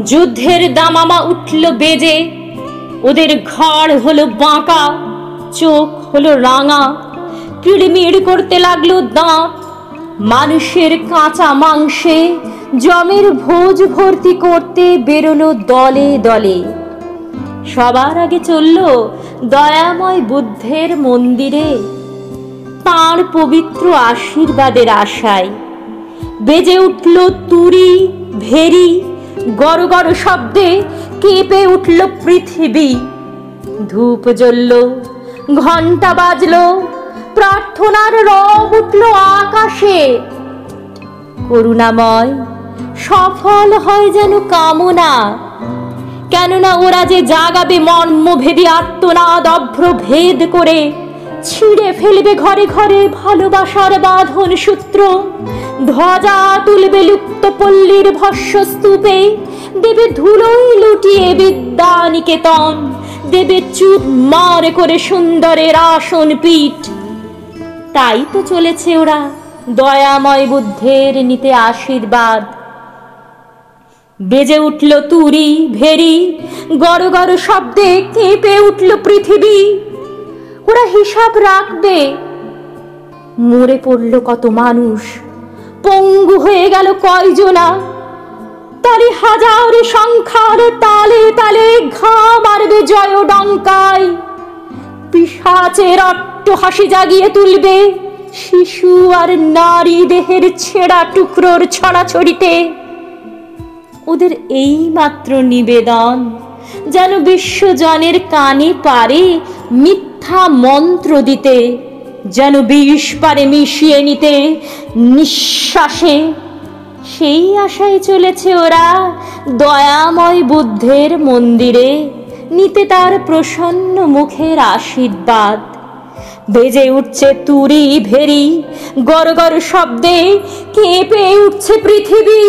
যুদ্ধের দামামা উঠল বেজে, ওদের ঘাড় হলো বাঁকা, চোখ হলো রাঙা, কিড়মিড় করতে লাগলো দাঁত। মানুষের কাঁচা মাংসে জমের ভোজ ভর্তি করতে বেরোলো দলে দলে। সবার আগে চলল দয়াময় বুদ্ধের মন্দিরে, তাঁর পবিত্র আশীর্বাদের আশায়। বেজে উঠল তুরি ভেরি, গড় গড় শব্দে কেঁপে উঠল পৃথিবী। ধূপ জ্বলল, ঘণ্টা বাজল, প্রার্থনার রব উঠল আকাশে। করুণাময় সফল হয় যেন কামনা, কেননা ওরা যে জাগাবে মর্মভেদী আর্তনাদ অভ্র ভেদ করে, ছিঁড়ে ফেলবে ঘরে ঘরে ভালোবাসার বাঁধন সূত্র, ধ্বজা তুলবে লুপ্ত পল্লীর ভস্য স্তূপে, দেবে ধুলোয় লুটিয়ে বিদ্যা নিকেতন, দেবে চুরমার করে সুন্দরের আসন পীঠ। তাই তো চলেছে ওরা দয়াময় বুদ্ধের নিতে আশীর্বাদ। বেজে উঠল তুরি ভেরি, গড় গড় শব্দে কেঁপে উঠল পৃথিবী। ওরা হিসাব রাখবে, মরে পড়ল কত মানুষ, পঙ্গু হয়ে গেল কয়জনা, তারই হাজার সংখ্যার তালে তালে ঘা মারবে জয় ডঙ্কায়। পিশাচের অট্টহাসি জাগিয়ে তুলবে শিশু আর নারী দেহের ছেঁড়া টুকরোর ছড়াছড়িতে। ওদের এই মাত্র নিবেদন, যেন বিশ্বজনের কানে পারে মিথ্যা মন্ত্র দিতে, যেন বিষ পারে মিশিয়ে নিতে নিঃশ্বাসে। সেই আশায় চলেছে ওরা দয়াময় বুদ্ধের মন্দিরে, নিতে তার প্রসন্ন মুখের আশীর্বাদ। বেজে উঠছে তুরি ভেরি, গড় গড় শব্দে কেঁপে উঠছে পৃথিবী।